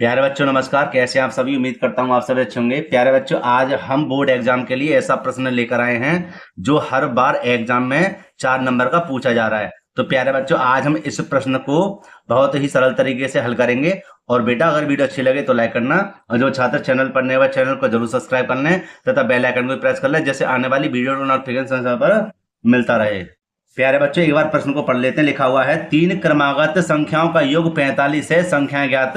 प्यारे बच्चों नमस्कार। कैसे हैं आप सभी? उम्मीद करता हूं आप सभी अच्छे होंगे। प्यारे बच्चों, आज हम बोर्ड एग्जाम के लिए ऐसा प्रश्न लेकर आए हैं जो हर बार एग्जाम में 4 नंबर का पूछा जा रहा है। तो प्यारे बच्चों, आज हम इस प्रश्न को बहुत ही सरल तरीके से हल करेंगे। और बेटा, अगर वीडियो अच्छी लगे तो लाइक करना, और जो छात्र चैनल पर नए हुए चैनल को जरूर सब्सक्राइब कर लें तथा बेल आइकन को प्रेस कर लें, जैसे आने वाली वीडियो नोटिफिकेशन समय पर मिलता रहे। प्यारे बच्चों, एक बार प्रश्न को पढ़ लेते हैं। लिखा हुआ है, 3 क्रमागत संख्याओं का योग 45 है, संख्याएं ज्ञात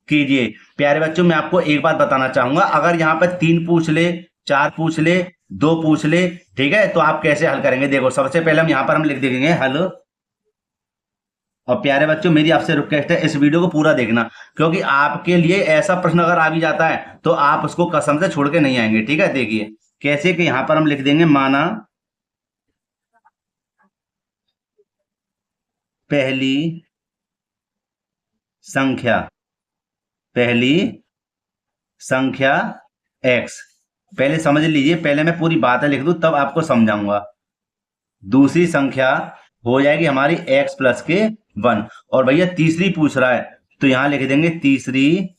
कीजिए। प्यारे बच्चों, मैं आपको एक बात बताना चाहूंगा, अगर यहाँ पर 3 पूछ ले, 4 पूछ ले, 2 पूछ ले, ठीक है, तो आप कैसे हल करेंगे? देखो, सबसे पहले हम यहाँ पर लिख देंगे हल। और प्यारे बच्चों, मेरी आपसे रिक्वेस्ट है, इस वीडियो को पूरा देखना, क्योंकि आपके लिए ऐसा प्रश्न अगर आ भी जाता है तो आप उसको कसम से छोड़ के नहीं आएंगे। ठीक है, देखिए कैसे कि यहाँ पर हम लिख देंगे, माना पहली संख्या पहली संख्या x। पहले समझ लीजिए, पहले मैं पूरी बातें लिख दूं तब आपको समझाऊंगा। दूसरी संख्या हो जाएगी हमारी x प्लस के 1। और भैया तीसरी पूछ रहा है तो यहां लिख देंगे तीसरी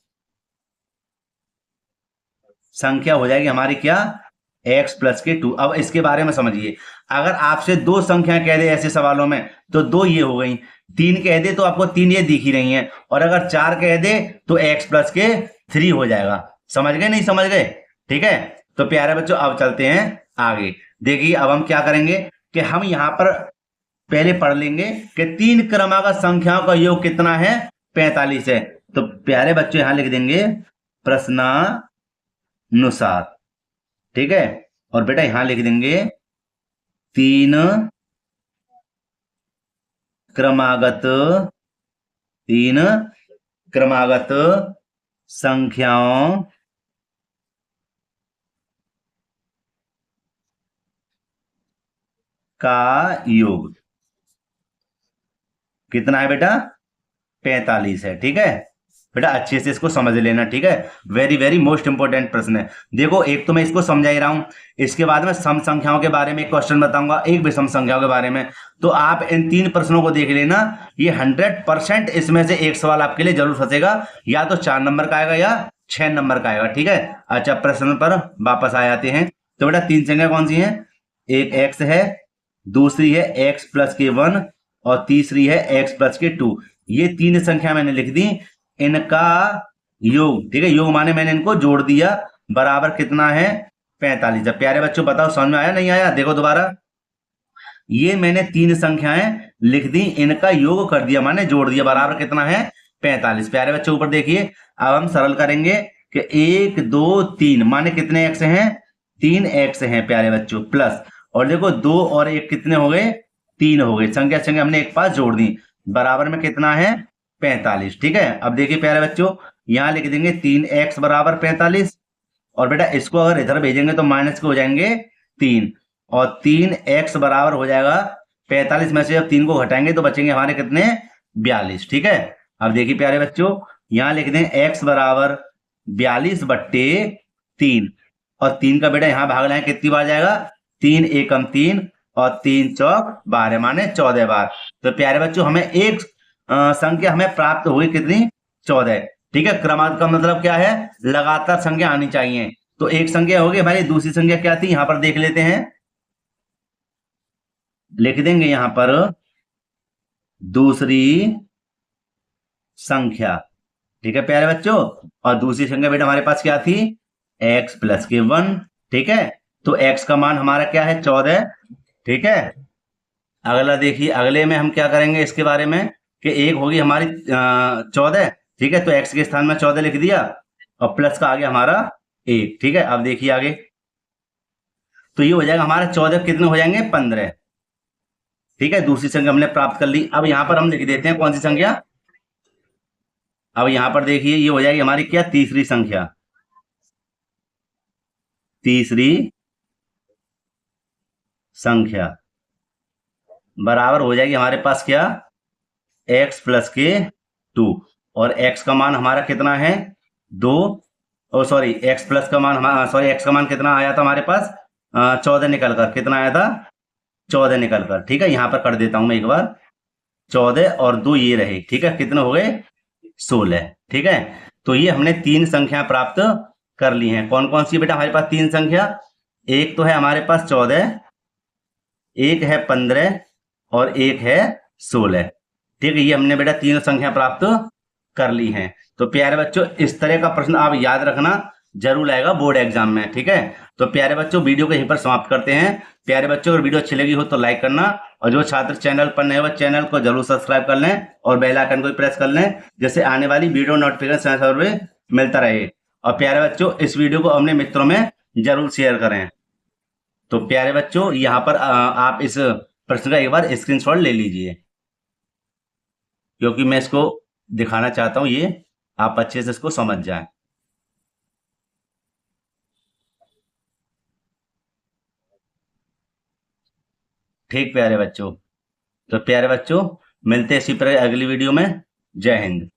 संख्या हो जाएगी हमारी क्या, x प्लस के 2। अब इसके बारे में समझिए, अगर आपसे 2 संख्याएं कह दे ऐसे सवालों में तो 2 ये हो गई, 3 कह दे तो आपको 3 ये दिख ही रही हैं, और अगर 4 कह दे तो x प्लस के 3 हो जाएगा। समझ गए? नहीं समझ गए? ठीक है, तो प्यारे बच्चों अब चलते हैं आगे। देखिए अब हम क्या करेंगे कि हम यहां पर पहले पढ़ लेंगे कि 3 क्रमागत संख्याओं का योग कितना है, 45 है। तो प्यारे बच्चों यहां लिख देंगे प्रश्नानुसार। ठीक है, और बेटा यहां लिख देंगे 3 क्रमागत 3 क्रमागत संख्याओं का योग कितना है बेटा, 45 है। ठीक है बेटा, अच्छे से इसको समझ लेना। ठीक है, वेरी वेरी मोस्ट इंपोर्टेंट प्रश्न है। देखो, एक तो मैं इसको समझा ही रहा हूं, इसके बाद में सम संख्याओं के बारे में एक क्वेश्चन बताऊंगा, एक विषम संख्याओं के बारे में। तो आप इन 3 प्रश्नों को देख लेना, ये 100% इसमें से एक सवाल आपके लिए जरूर फंसेगा, या तो 4 नंबर का आएगा या 6 नंबर का आएगा। ठीक है, अच्छा प्रश्न पर वापस आ जाते हैं। तो बेटा 3 संख्या कौन सी है? एक एक्स है, दूसरी है एक्स प्लस के 1, और तीसरी है एक्स प्लस के 2। ये 3 संख्या मैंने लिख दी, इनका योग, ठीक है, योग माने मैंने इनको जोड़ दिया, बराबर कितना है, 45। अब प्यारे बच्चों बताओ समझ में आया नहीं आया? देखो दोबारा, ये मैंने 3 संख्याएं लिख दी, इनका योग कर दिया माने जोड़ दिया, बराबर कितना है, 45। प्यारे बच्चों ऊपर देखिए, अब हम सरल करेंगे कि 1 2 3 माने कितने एक्स हैं, 3 एक्स हैं प्यारे बच्चों, प्लस, और देखो 2 और 1 कितने हो गए, 3 हो गए। संख्या संख्या हमने एक पास जोड़ दी, बराबर में कितना है, 45। ठीक है, अब देखिए प्यारे बच्चों, यहां लिख देंगे 3x बराबर 45, और बेटा इसको अगर इधर भेजेंगे तो माइनस के हो जाएंगे 3, और 3x बराबर हो जाएगा 45 में से जब 3 को घटाएंगे तो बचेंगे हमारे कितने, 42। ठीक है, अब देखिए प्यारे बच्चों, यहां लिख दें x बराबर 42/3, और 3 का बेटा यहां भाग लाएं कितनी बार जाएगा, 3 एकम 3 और 3 चौक 12 माने 14 बार। तो प्यारे बच्चों हमें एक संख्या हमें प्राप्त हुई कितनी, 14। ठीक है, क्रमांक का मतलब क्या है, लगातार संख्या आनी चाहिए। तो एक संख्या होगी हमारी, दूसरी संख्या क्या थी यहां पर देख लेते हैं, लिख देंगे यहां पर दूसरी संख्या। ठीक है प्यारे बच्चों, और दूसरी संख्या बेटा हमारे पास क्या थी, x प्लस के 1। ठीक है, तो x का मान हमारा क्या है, 14। ठीक है, अगला देखिए, अगले में हम क्या करेंगे इसके बारे में कि एक होगी हमारी 14। ठीक है, तो x के स्थान में 14 लिख दिया, और प्लस का आ गया हमारा 1। ठीक है, अब देखिए आगे, तो ये हो जाएगा हमारा 14 कितने हो जाएंगे, 15। ठीक है, दूसरी संख्या हमने प्राप्त कर ली। अब यहां पर हम लिख देते हैं कौन सी संख्या, अब यहां पर देखिए ये हो जाएगी हमारी क्या, तीसरी संख्या, तीसरी संख्या बराबर हो जाएगी हमारे पास क्या, x प्लस के 2, और x का मान हमारा कितना है, 2, और सॉरी x प्लस का मान हमारा, सॉरी x का मान कितना आया था हमारे पास, 14 निकल कर, कितना आया था, 14 निकल कर। ठीक है, यहां पर कर देता हूं मैं एक बार, 14 और 2 ये रहे। ठीक है, कितने हो गए, 16। ठीक है, तो ये हमने 3 संख्या प्राप्त कर ली हैं। कौन कौन सी बेटा हमारे पास 3 संख्या? एक तो है हमारे पास 14, एक है 15 और एक है 16। ठीक है, ये हमने बेटा 3 संख्या प्राप्त कर ली हैं। तो प्यारे बच्चों, इस तरह का प्रश्न आप याद रखना, जरूर आएगा बोर्ड एग्जाम में। ठीक है, तो प्यारे बच्चों वीडियो को यहीं पर समाप्त करते हैं। प्यारे बच्चों, अगर वीडियो अच्छी लगी हो तो लाइक करना, और जो छात्र चैनल पर नए हो चैनल को जरूर सब्सक्राइब कर लें और बेल आइकन को भी प्रेस कर लें, जिससे आने वाली वीडियो नोटिफिकेशन समय पर मिलता रहे। और प्यारे बच्चों, इस वीडियो को अपने मित्रों में जरूर शेयर करें। तो प्यारे बच्चों, यहाँ पर आप इस प्रश्न का एक बार स्क्रीनशॉट ले लीजिए, क्योंकि मैं इसको दिखाना चाहता हूं, ये आप अच्छे से इसको समझ जाएं। ठीक प्यारे बच्चों, तो प्यारे बच्चों, मिलते हैं इसी तरह अगली वीडियो में। जय हिंद।